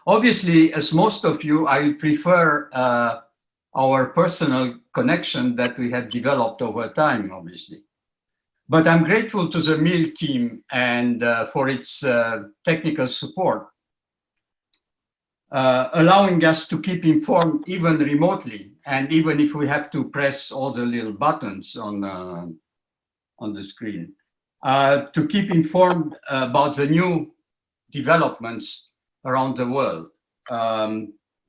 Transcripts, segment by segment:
Obviously, as most of you, I prefer our personal connection that we have developed over time, obviously. But I'm grateful to the MIL team and for its technical support, allowing us to keep informed even remotely, and even if we have to press all the little buttons on the screen, to keep informed about the new developments around the world,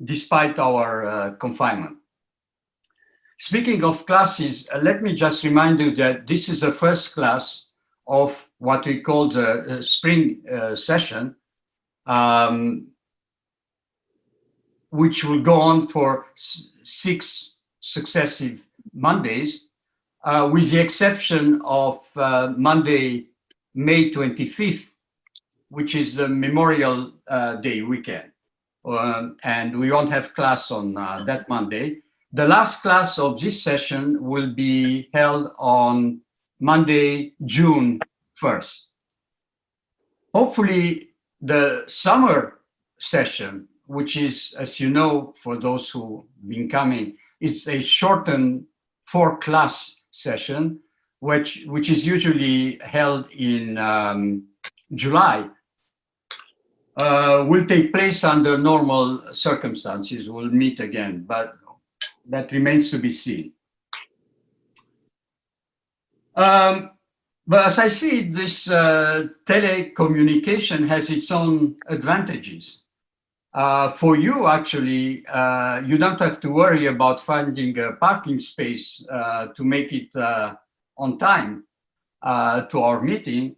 despite our confinement. Speaking of classes, let me just remind you that this is the first class of what we call the spring session, which will go on for 6 successive Mondays, with the exception of Monday, May 25th, which is the Memorial Day weekend. And we won't have class on that Monday. The last class of this session will be held on Monday, June 1st. Hopefully, the summer session, which is, as you know, for those who've been coming, it's a shortened 4-class session, which is usually held in July, will take place under normal circumstances. We'll meet again, but that remains to be seen. But as I see, this telecommunication has its own advantages. For you, actually, you don't have to worry about finding a parking space to make it on time to our meeting.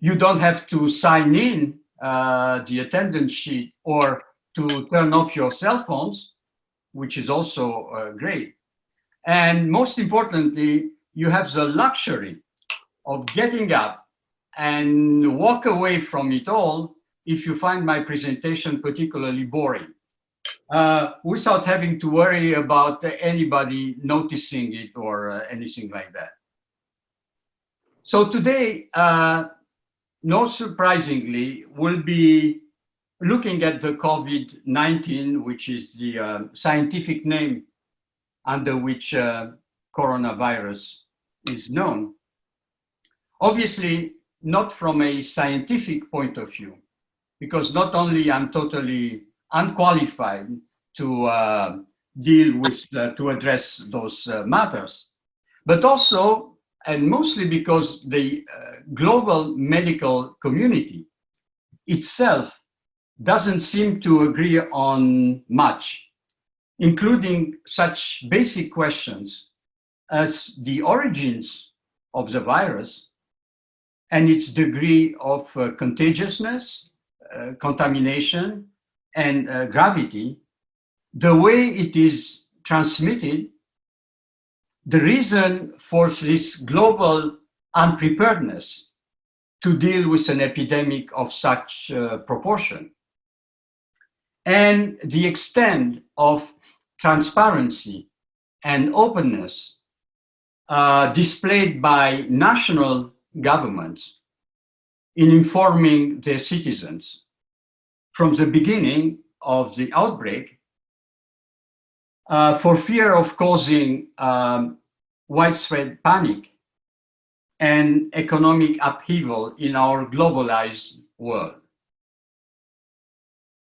You don't have to sign in the attendance sheet or to turn off your cell phones, which is also great. And most importantly, you have the luxury of getting up and walk away from it all if you find my presentation particularly boring, without having to worry about anybody noticing it or anything like that. So today, no surprisingly, we'll be looking at the COVID-19, which is the scientific name under which coronavirus is known. Obviously, not from a scientific point of view, because not only I'm totally unqualified to deal with, to address those matters, but also, and mostly because the global medical community itself doesn't seem to agree on much, including such basic questions as the origins of the virus and its degree of contagiousness, contamination, and gravity, the way it is transmitted, the reason for this global unpreparedness to deal with an epidemic of such proportion, and the extent of transparency and openness displayed by national governments in informing their citizens from the beginning of the outbreak, for fear of causing widespread panic and economic upheaval in our globalized world.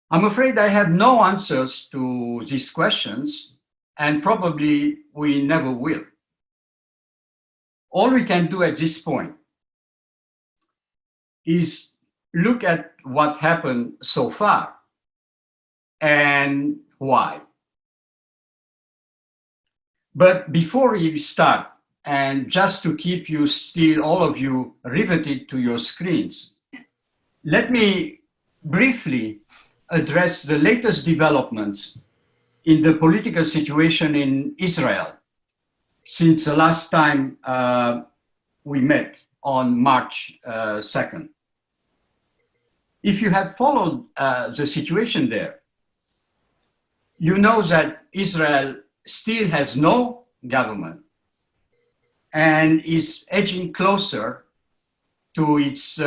I'm afraid I have no answers to these questions, and probably we never will. All we can do at this point is look at what happened so far and why. But before we start, and just to keep you still, all of you, riveted to your screens, let me briefly address the latest developments in the political situation in Israel since the last time we met on March 2nd. If you have followed the situation there, you know that Israel still has no government and is edging closer to its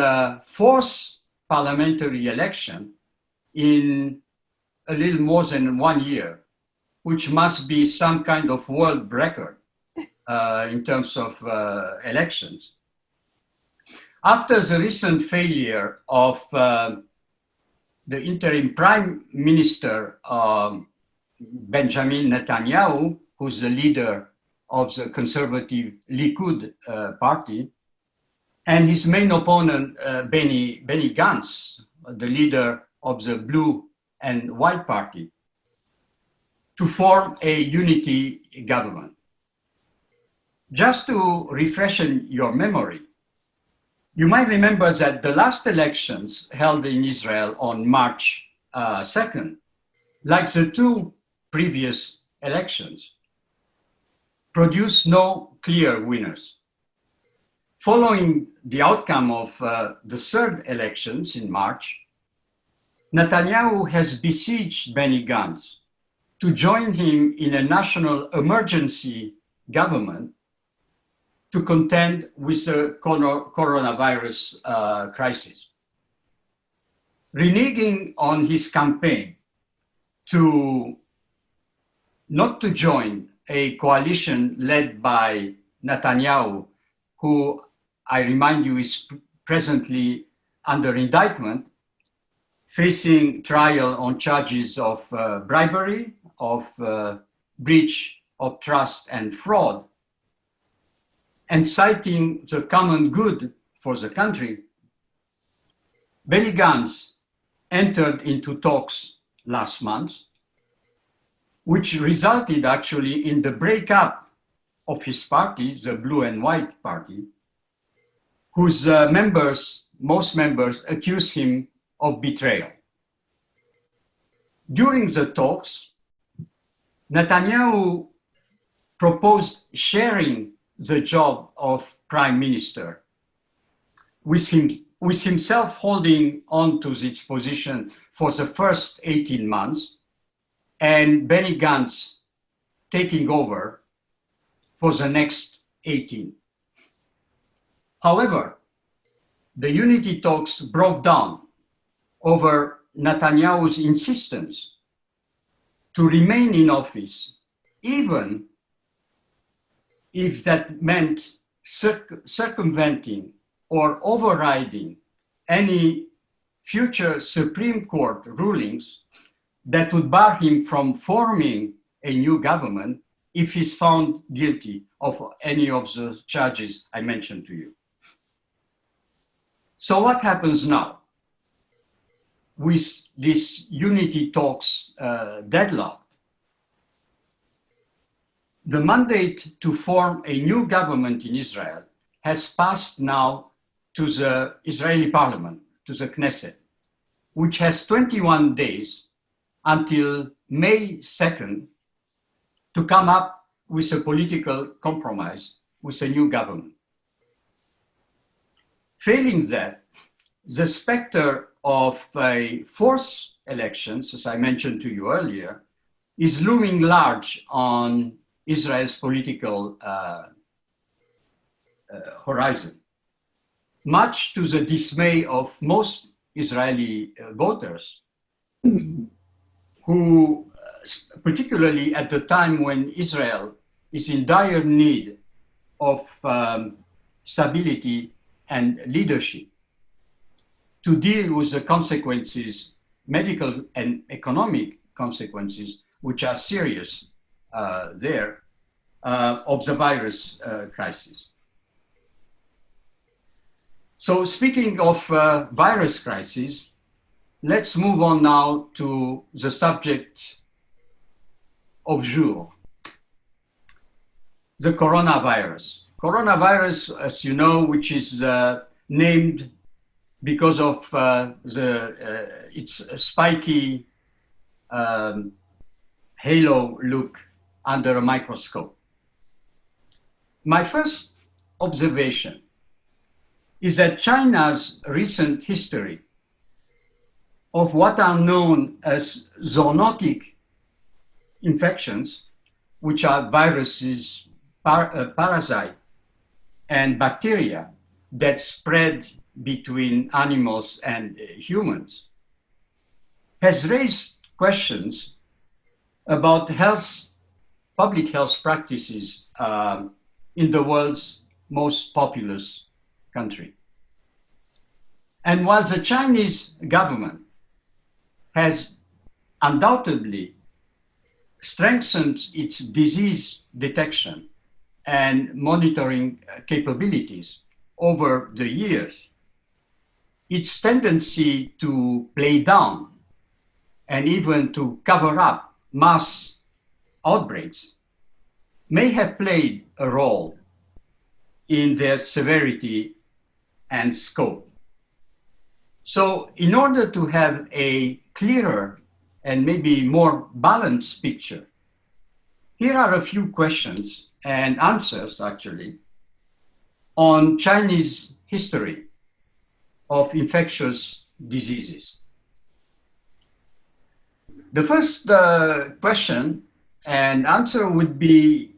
fourth parliamentary election in a little more than 1 year, which must be some kind of world record in terms of elections. After the recent failure of the interim prime minister, Benjamin Netanyahu, who's the leader of the conservative Likud party, and his main opponent, Benny Gantz, the leader of the Blue and White Party, to form a unity government. Just to refreshen your memory, you might remember that the last elections held in Israel on March 2nd, like the two previous elections, produced no clear winners. Following the outcome of the third elections in March, Netanyahu has besieged Benny Gantz to join him in a national emergency government to contend with the coronavirus crisis. Reneging on his campaign not to join a coalition led by Netanyahu, who I remind you is presently under indictment, facing trial on charges of bribery, of breach of trust and fraud, and citing the common good for the country, Benny Gantz entered into talks last month, which resulted actually in the breakup of his party, the Blue and White Party, whose most members accuse him of betrayal. During the talks, Netanyahu proposed sharing the job of prime minister, with himself holding on to this position for the first 18 months and Benny Gantz taking over for the next 18. However, the unity talks broke down over Netanyahu's insistence to remain in office, even if that meant circumventing or overriding any future Supreme Court rulings that would bar him from forming a new government if he's found guilty of any of the charges I mentioned to you. So what happens now? With this unity talks deadlocked, the mandate to form a new government in Israel has passed now to the Israeli parliament, to the Knesset, which has 21 days until May 2nd to come up with a political compromise with a new government. Failing that, the specter of a fourth elections, as I mentioned to you earlier, is looming large on Israel's political horizon, much to the dismay of most Israeli voters, who, particularly at the time when Israel is in dire need of stability and leadership, to deal with the consequences, medical and economic consequences, which are serious of the virus crisis. So speaking of virus crisis, let's move on now to the subject of jour, the coronavirus. Coronavirus, as you know, which is named because of its spiky halo look under a microscope. My first observation is that China's recent history of what are known as zoonotic infections, which are viruses, parasites, and bacteria that spread between animals and humans, has raised questions about public health practices in the world's most populous country. And while the Chinese government has undoubtedly strengthened its disease detection and monitoring capabilities over the years, its tendency to play down and even to cover up mass outbreaks may have played a role in their severity and scope. So in order to have a clearer and maybe more balanced picture, here are a few questions and answers actually on Chinese history of infectious diseases. The first question and answer would be,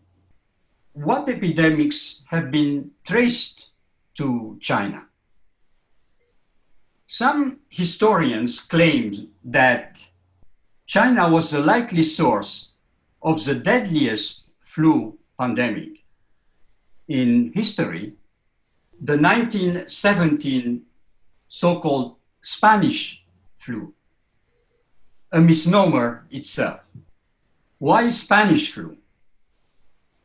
what epidemics have been traced to China? Some historians claim that China was the likely source of the deadliest flu pandemic in history, the 1917 so-called Spanish flu, a misnomer itself. Why Spanish flu?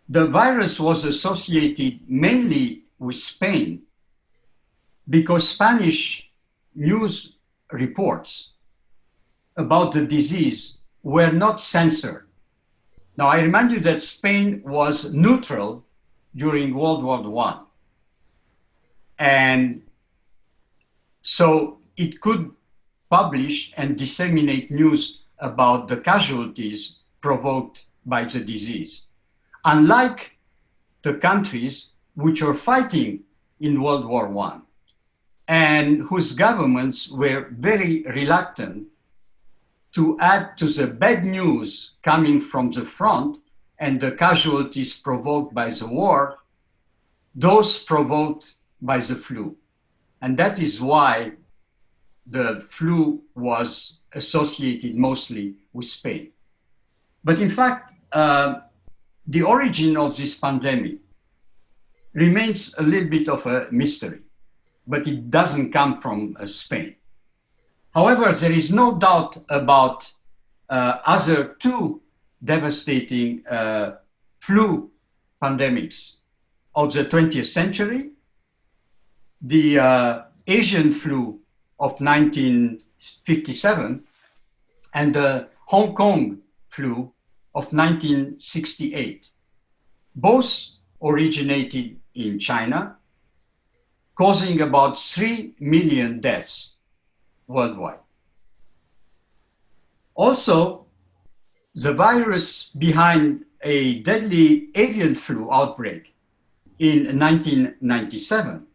The virus was associated mainly with Spain because Spanish news reports about the disease were not censored. Now, I remind you that Spain was neutral during World War I. And so it could publish and disseminate news about the casualties provoked by the disease. Unlike the countries which were fighting in World War I and whose governments were very reluctant to add to the bad news coming from the front and the casualties provoked by the war, those provoked by the flu. And that is why the flu was associated mostly with Spain. But in fact, the origin of this pandemic remains a little bit of a mystery, but it doesn't come from Spain. However, there is no doubt about other two devastating flu pandemics of the 20th century, the Asian flu of 1957 and the Hong Kong flu of 1968. Both originated in China, causing about 3 million deaths worldwide. Also, the virus behind a deadly avian flu outbreak in 1997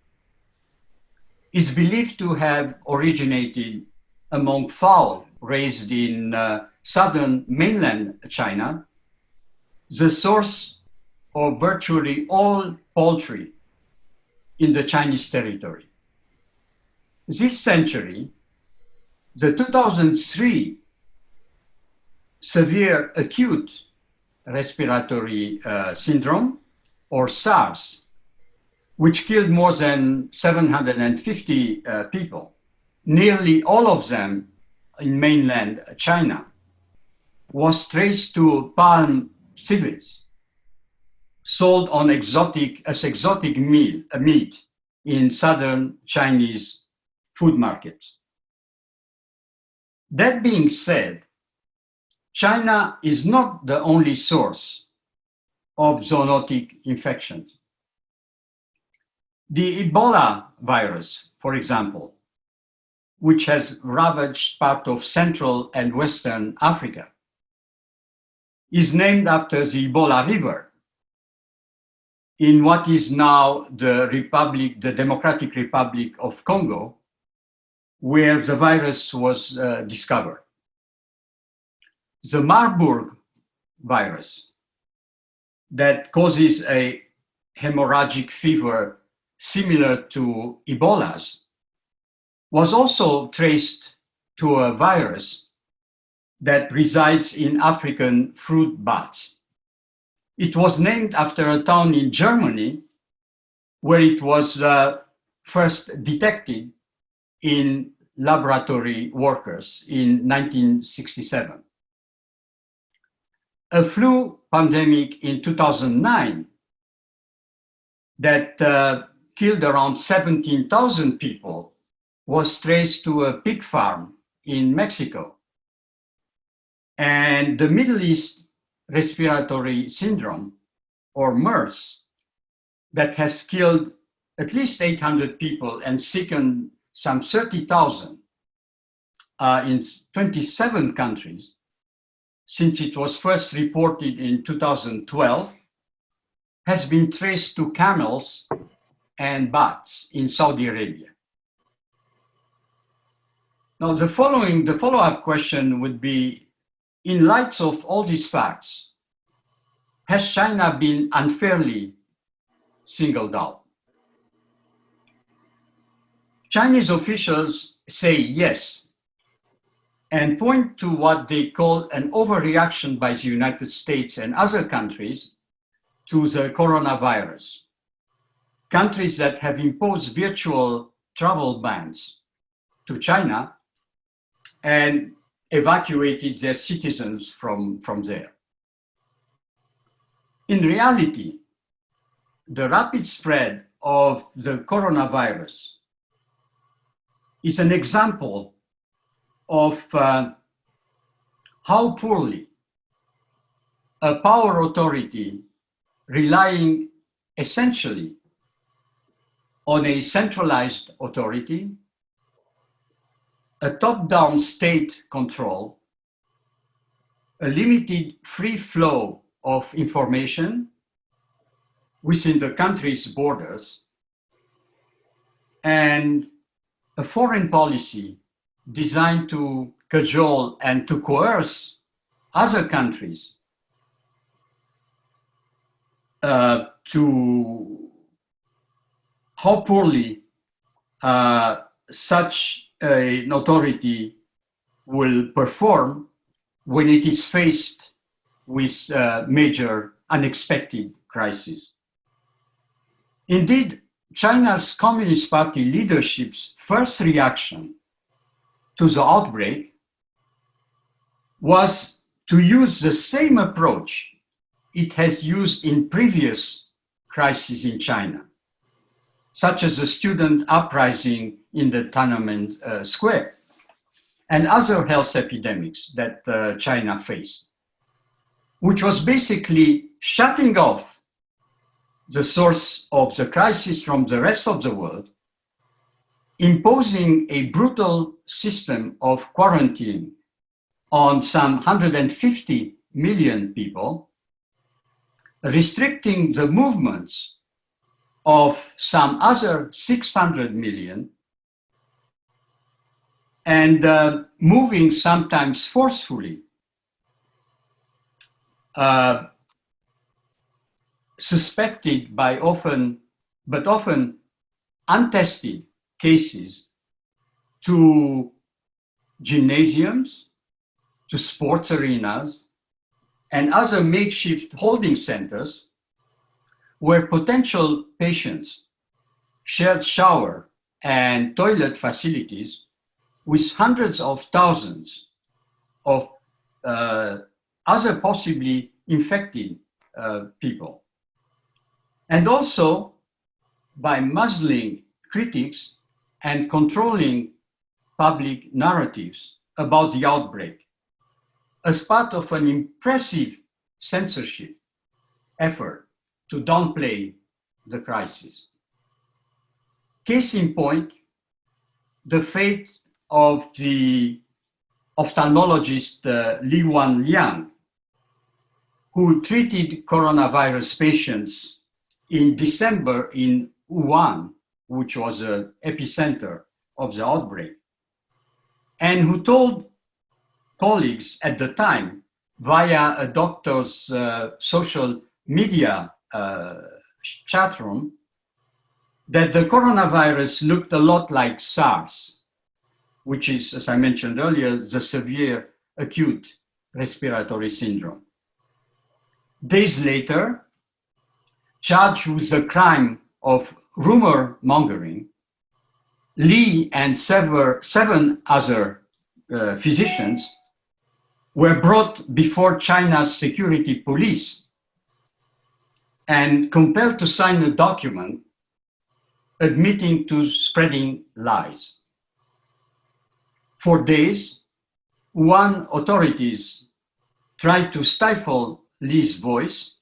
is believed to have originated among fowl raised in southern mainland China, the source of virtually all poultry in the Chinese territory. This century, the 2003 severe acute respiratory syndrome, or SARS, which killed more than 750 people, nearly all of them in mainland China, was traced to palm civets sold on as exotic meat in southern Chinese food markets. That being said, China is not the only source of zoonotic infections. The Ebola virus, for example, which has ravaged part of Central and Western Africa, is named after the Ebola River in what is now the Democratic Republic of Congo, where the virus was discovered. The Marburg virus that causes a hemorrhagic fever similar to Ebola's was also traced to a virus that resides in African fruit bats. It was named after a town in Germany where it was first detected in laboratory workers in 1967. A flu pandemic in 2009 that killed around 17,000 people was traced to a pig farm in Mexico. And the Middle East respiratory syndrome, or MERS, that has killed at least 800 people and sickened some 30,000 in 27 countries since it was first reported in 2012, has been traced to camels and bats in Saudi Arabia. Now, the follow-up question would be, in light of all these facts, has China been unfairly singled out? Chinese officials say yes, and point to what they call an overreaction by the United States and other countries to the coronavirus. Countries that have imposed virtual travel bans to China and evacuated their citizens from there. In reality, the rapid spread of the coronavirus is an example of how poorly a power authority relying essentially on a centralized authority, a top-down state control, a limited free flow of information within the country's borders, and a foreign policy designed to cajole and to coerce other countries to how poorly such an authority will perform when it is faced with major unexpected crises. Indeed, China's Communist Party leadership's first reaction to the outbreak was to use the same approach it has used in previous crises in China, such as the student uprising in the Tiananmen Square and other health epidemics that China faced, which was basically shutting off the source of the crisis from the rest of the world, imposing a brutal system of quarantine on some 150 million people, restricting the movements of some other 600 million, and moving sometimes forcefully suspected by often untested cases to gymnasiums, to sports arenas, and other makeshift holding centers where potential patients shared shower and toilet facilities with hundreds of thousands of other possibly infected people. And also by muzzling critics and controlling public narratives about the outbreak as part of an impressive censorship effort to downplay the crisis. Case in point, the fate of the ophthalmologist Li Wanliang, who treated coronavirus patients in December in Wuhan, which was the epicenter of the outbreak, and who told colleagues at the time via a doctor's social media chat room that the coronavirus looked a lot like SARS, which is, as I mentioned earlier, the severe acute respiratory syndrome. Days later, charged with the crime of rumor mongering, Li and seven other physicians were brought before China's security police and compelled to sign a document admitting to spreading lies. For days, Wuhan authorities tried to stifle Li's voice,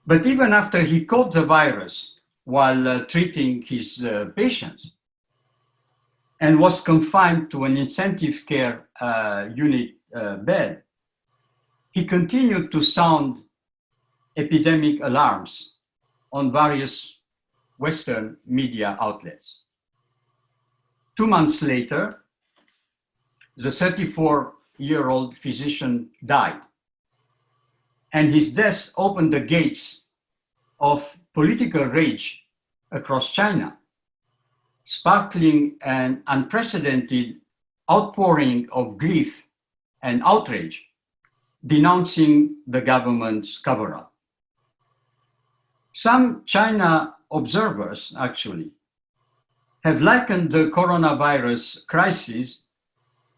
but even after he caught the virus while treating his patients and was confined to an intensive care unit bed, he continued to sound epidemic alarms on various Western media outlets. 2 months later, the 34-year-old physician died, and his death opened the gates of political rage across China, sparkling an unprecedented outpouring of grief and outrage, denouncing the government's cover-up. Some China observers, actually, have likened the coronavirus crisis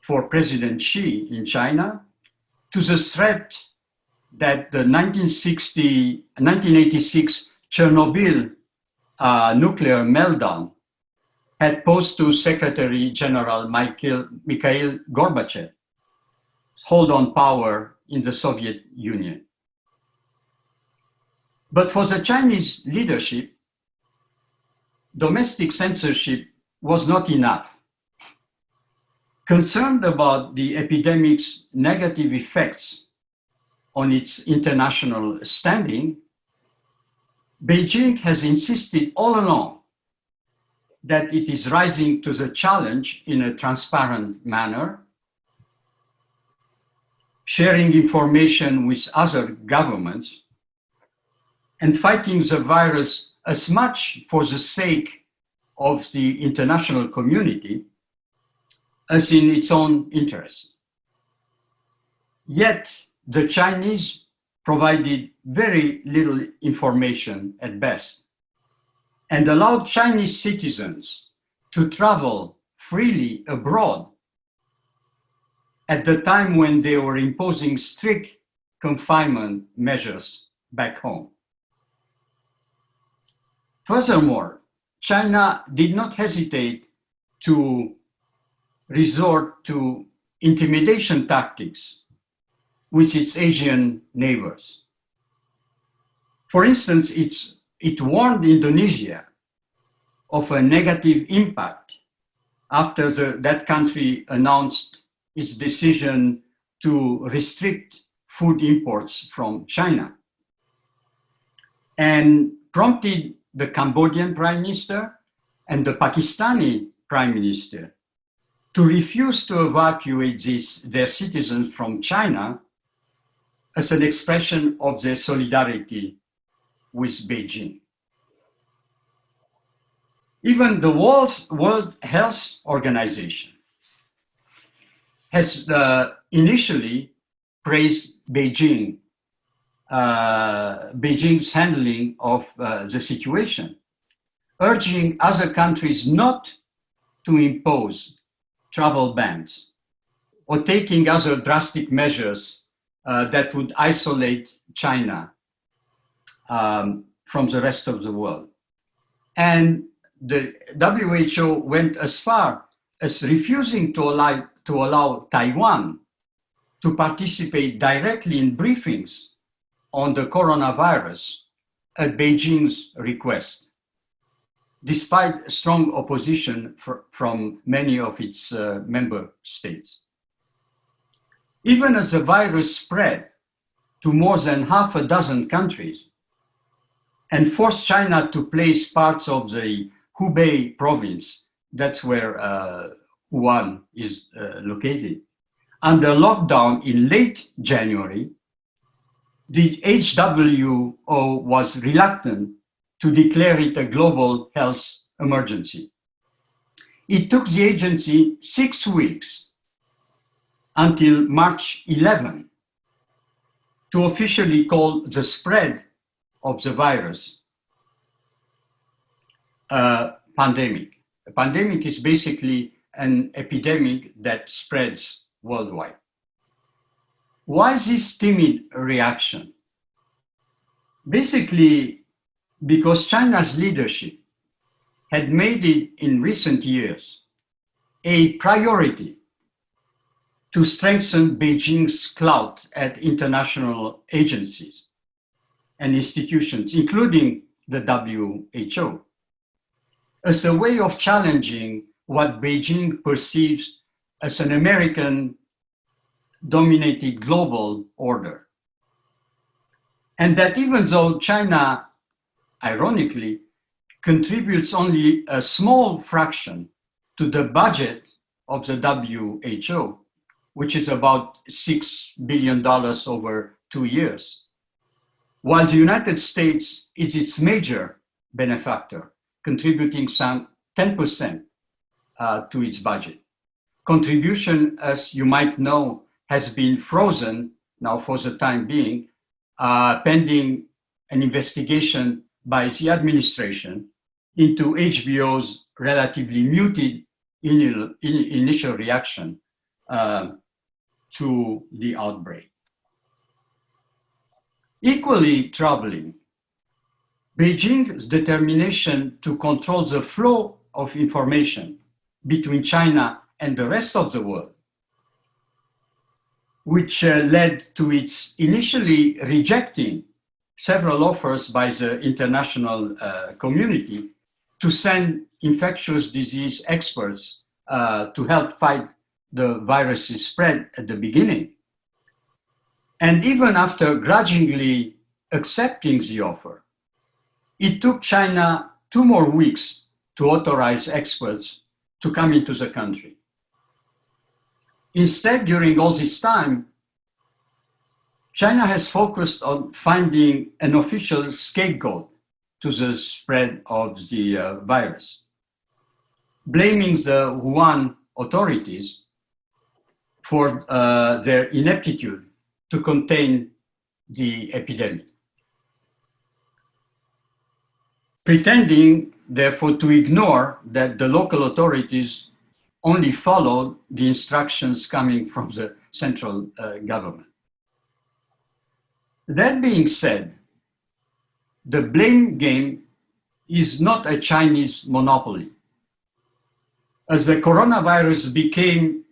for President Xi in China to the threat that the 1986 Chernobyl nuclear meltdown had posed to Secretary General Mikhail Gorbachev, hold on power in the Soviet Union. But for the Chinese leadership, domestic censorship was not enough. Concerned about the epidemic's negative effects on its international standing, Beijing has insisted all along that it is rising to the challenge in a transparent manner, sharing information with other governments, and fighting the virus as much for the sake of the international community as in its own interest. Yet, the Chinese provided very little information at best and allowed Chinese citizens to travel freely abroad at the time when they were imposing strict confinement measures back home. Furthermore, China did not hesitate to resort to intimidation tactics with its Asian neighbors. For instance, it warned Indonesia of a negative impact after that country announced its decision to restrict food imports from China, and prompted the Cambodian Prime Minister and the Pakistani Prime Minister to refuse to evacuate their citizens from China as an expression of their solidarity with Beijing. Even the World Health Organization has initially praised Beijing's handling of the situation, urging other countries not to impose travel bans or taking other drastic measures that would isolate China from the rest of the world. And the WHO went as far as refusing to allow Taiwan to participate directly in briefings on the coronavirus at Beijing's request, despite strong opposition from many of its member states. Even as the virus spread to more than half a dozen countries and forced China to place parts of the Hubei province, that's where Wuhan is located, under lockdown in late January, the WHO was reluctant to declare it a global health emergency. It took the agency 6 weeks until March 11 to officially call the spread of the virus a pandemic. A pandemic is basically an epidemic that spreads worldwide. Why this timid reaction? Basically, because China's leadership had made it in recent years a priority to strengthen Beijing's clout at international agencies and institutions, including the WHO, as a way of challenging what Beijing perceives as an American-dominated global order. And that even though China, ironically, contributes only a small fraction to the budget of the WHO, which is about $6 billion over 2 years, while the United States is its major benefactor, contributing some 10% to its budget. Contribution, as you might know, has been frozen now for the time being, pending an investigation by the administration into HBO's relatively muted initial reaction to the outbreak. Equally troubling, Beijing's determination to control the flow of information between China and the rest of the world, which led to its initially rejecting several offers by the international community to send infectious disease experts to help fight the virus's spread at the beginning. And even after grudgingly accepting the offer, it took China 2 more weeks to authorize experts to come into the country. Instead, during all this time, China has focused on finding an official scapegoat to the spread of the virus, blaming the Wuhan authorities for their ineptitude to contain the epidemic, pretending, therefore, to ignore that the local authorities only followed the instructions coming from the central government. That being said, the blame game is not a Chinese monopoly. As the coronavirus became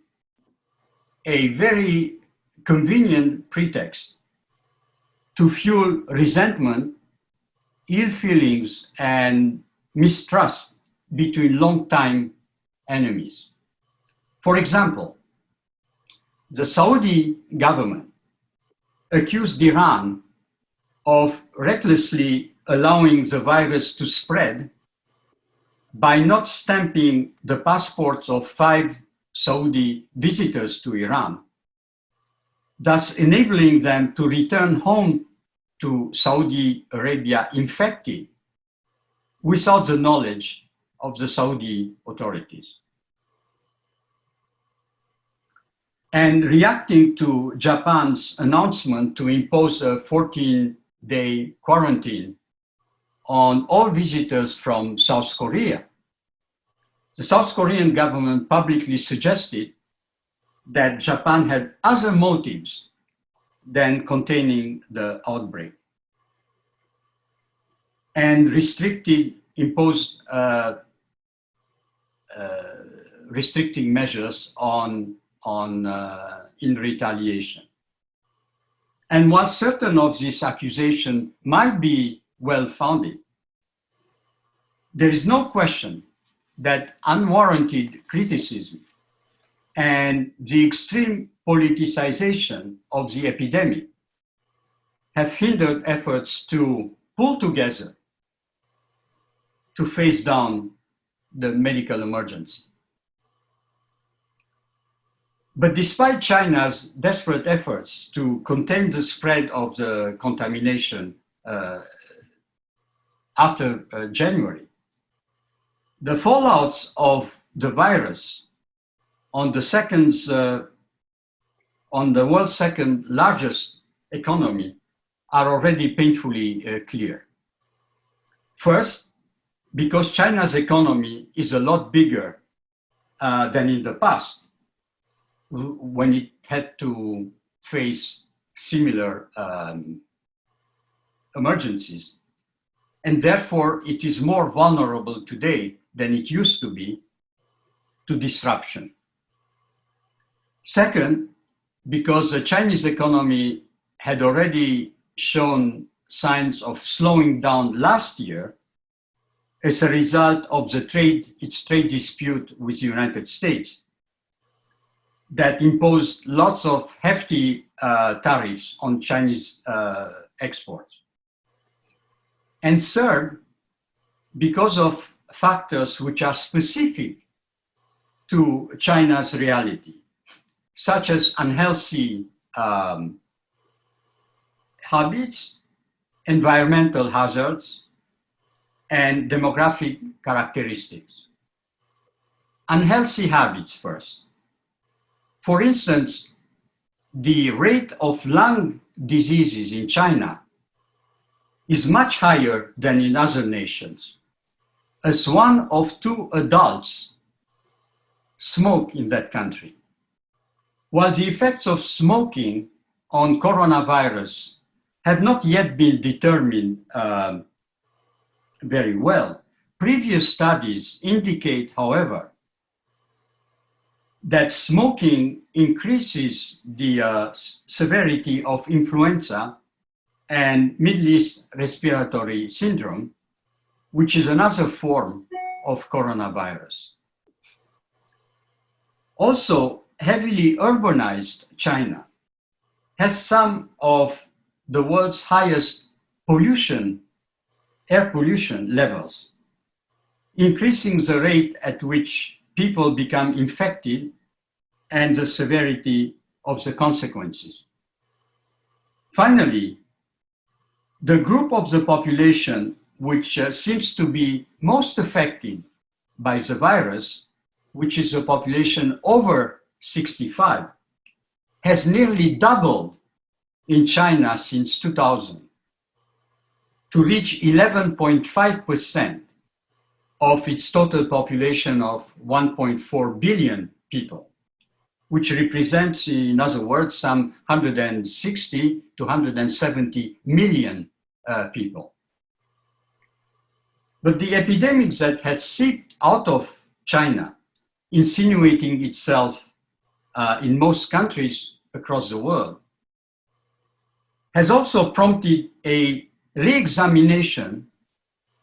a very convenient pretext to fuel resentment, ill feelings, and mistrust between longtime enemies. For example, the Saudi government accused Iran of recklessly allowing the virus to spread by not stamping the passports of 5 Saudi visitors to Iran, thus enabling them to return home to Saudi Arabia infected without the knowledge of the Saudi authorities. And reacting to Japan's announcement to impose a 14-day quarantine on all visitors from South Korea, the South Korean government publicly suggested that Japan had other motives than containing the outbreak, and imposed restricting measures in retaliation. And while certain of these accusations might be well-founded, there is no question that unwarranted criticism and the extreme politicization of the epidemic have hindered efforts to pull together to face down the medical emergency. But despite China's desperate efforts to contain the spread of the contamination after January, the fallouts of the virus on the second on the world's second largest economy are already painfully clear. First, because China's economy is a lot bigger than in the past, when it had to face similar emergencies. And therefore, it is more vulnerable today than it used to be to disruption. Second, because the Chinese economy had already shown signs of slowing down last year as a result of its trade dispute with the United States that imposed lots of hefty tariffs on Chinese exports. And third, because of factors which are specific to China's reality, such as unhealthy habits, environmental hazards, and demographic characteristics. Unhealthy habits first. For instance, the rate of lung diseases in China is much higher than in other nations, as 1 of 2 adults smoke in that country. While the effects of smoking on coronavirus have not yet been determined very well, previous studies indicate, however, that smoking increases the severity of influenza and Middle East respiratory syndrome, which is another form of coronavirus. Also, heavily urbanized China has some of the world's highest air pollution levels, increasing the rate at which people become infected and the severity of the consequences. Finally, the group of the population which seems to be most affected by the virus, which is the population over 65, has nearly doubled in China since 2000 to reach 11.5% of its total population of 1.4 billion people, which represents, in other words, some 160 to 170 million people. But the epidemic that has seeped out of China, insinuating itself in most countries across the world, has also prompted a re-examination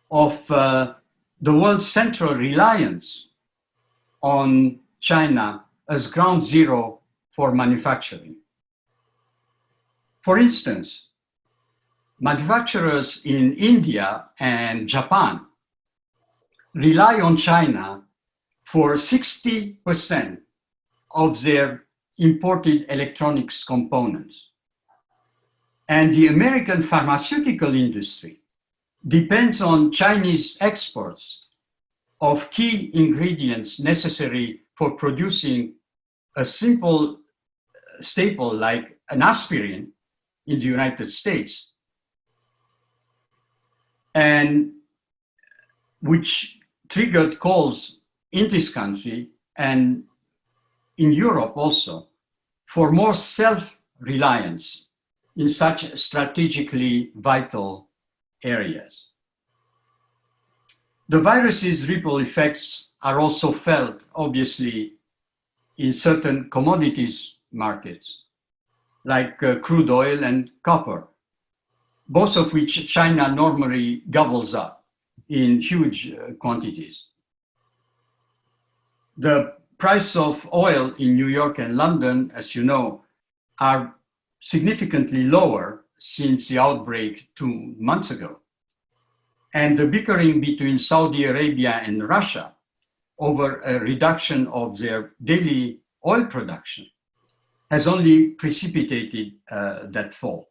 of the world's central reliance on China as ground zero for manufacturing. For instance, manufacturers in India and Japan rely on China for 60% of their imported electronics components. And the American pharmaceutical industry depends on Chinese exports of key ingredients necessary for producing a simple staple like an aspirin in the United States, and which triggered calls in this country and in Europe also for more self-reliance in such strategically vital areas. The virus's ripple effects are also felt, obviously, in certain commodities markets, like crude oil and copper, both of which China normally gobbles up in huge quantities. The price of oil in New York and London, as you know, are significantly lower since the outbreak 2 months ago. And the bickering between Saudi Arabia and Russia over a reduction of their daily oil production has only precipitated that fall.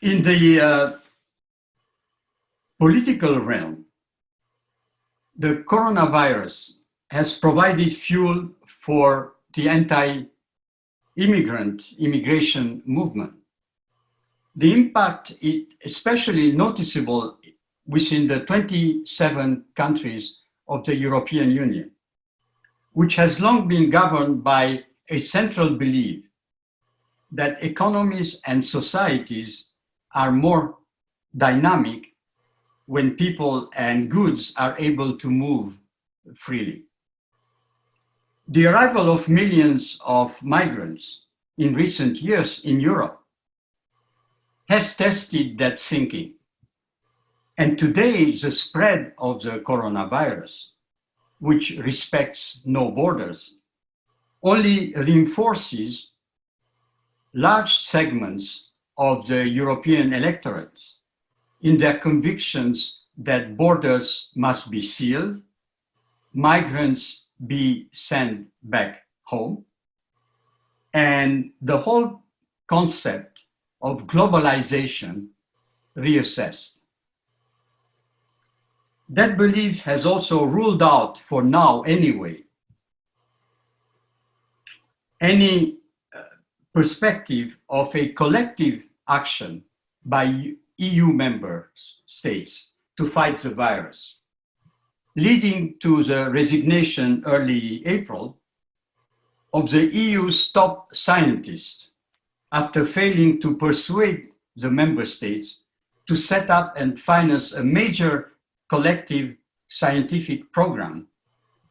In the political realm, the coronavirus has provided fuel for the immigration movement. The impact is especially noticeable within the 27 countries of the European Union, which has long been governed by a central belief that economies and societies are more dynamic when people and goods are able to move freely. The arrival of millions of migrants in recent years in Europe has tested that thinking. And today, the spread of the coronavirus, which respects no borders, only reinforces large segments of the European electorate in their convictions that borders must be sealed, migrants be sent back home, and the whole concept of globalization reassessed. That belief has also ruled out, for now anyway, any perspective of a collective action by EU member states to fight the virus, leading to the resignation early April of the EU's top scientists after failing to persuade the member states to set up and finance a major collective scientific program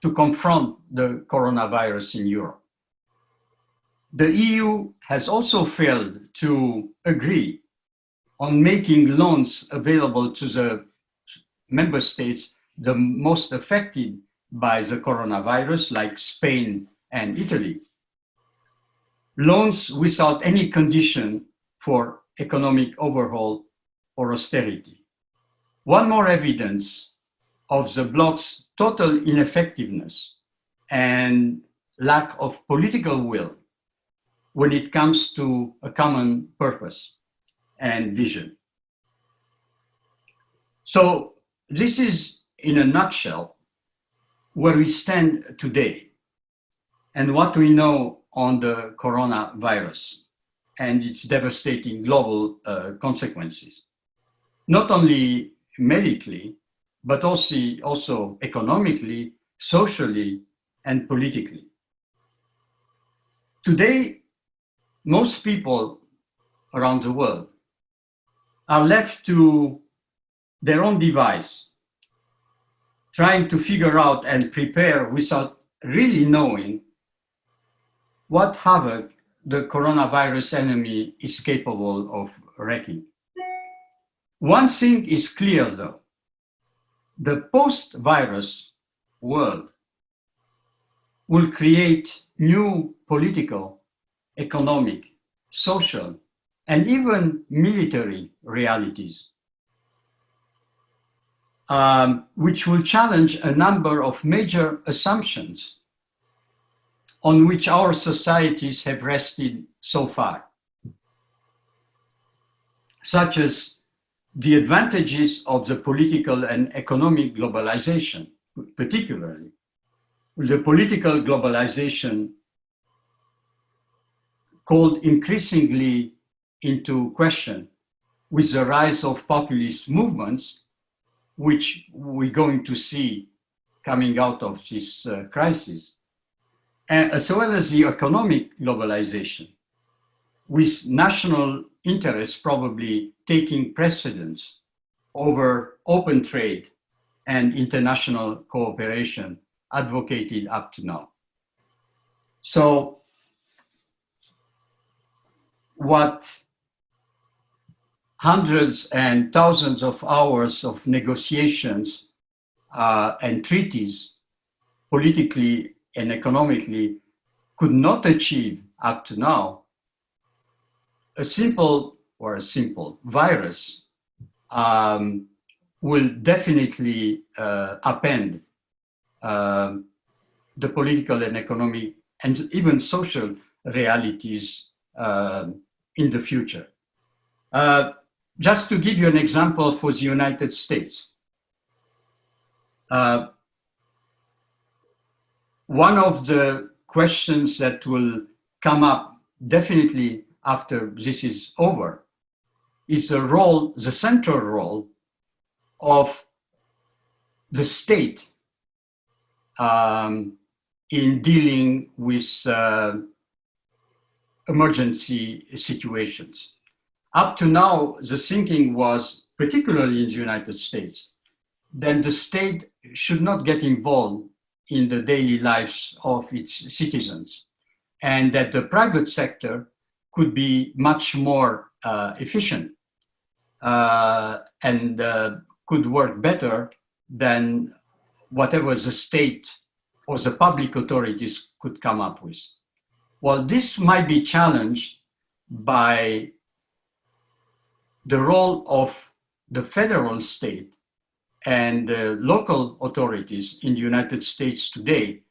to confront the coronavirus in Europe. The EU has also failed to agree on making loans available to the member states the most affected by the coronavirus, like Spain and Italy. Loans without any condition for economic overhaul or austerity. One more evidence of the bloc's total ineffectiveness and lack of political will when it comes to a common purpose and vision. So this is, in a nutshell, where we stand today and what we know on the coronavirus and its devastating global consequences, not only medically, but also economically, socially, and politically. Today, most people around the world are left to their own device, trying to figure out and prepare without really knowing what havoc the coronavirus enemy is capable of wreaking. One thing is clear though, the post-virus world will create new political, economic, social, and even military realities, which will challenge a number of major assumptions on which our societies have rested so far, such as the advantages of the political and economic globalization, particularly the political globalization called increasingly into question with the rise of populist movements, which we're going to see coming out of this crisis, as well as the economic globalization, with national interests probably taking precedence over open trade and international cooperation advocated up to now. So what hundreds and thousands of hours of negotiations and treaties, politically and economically, could not achieve up to now, a simple virus will definitely upend the political and economic and even social realities in the future. Just to give you an example for the United States, one of the questions that will come up definitely after this is over is the central role of the state in dealing with emergency situations. Up to now, the thinking was, particularly in the United States, that the state should not get involved in the daily lives of its citizens, and that the private sector could be much more efficient and could work better than whatever the state or the public authorities could come up with. Well, this might be challenged by the role of the federal state and local authorities in the United States today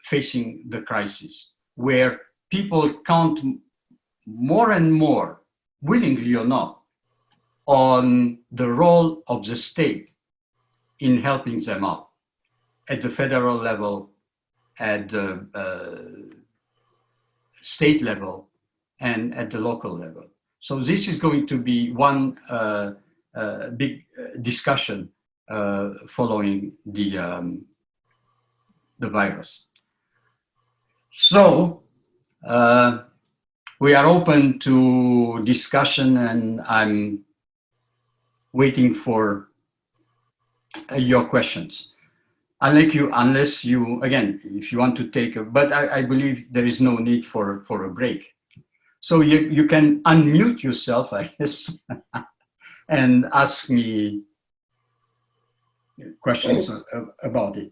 facing the crisis, where people count more and more, willingly or not, on the role of the state in helping them out at the federal level, at the state level, and at the local level. So this is going to be one big discussion following the virus. So we are open to discussion, and I'm waiting for your questions. Unless you, again, if you want to take but I believe there is no need for a break. So you can unmute yourself, I guess, and ask me questions about it.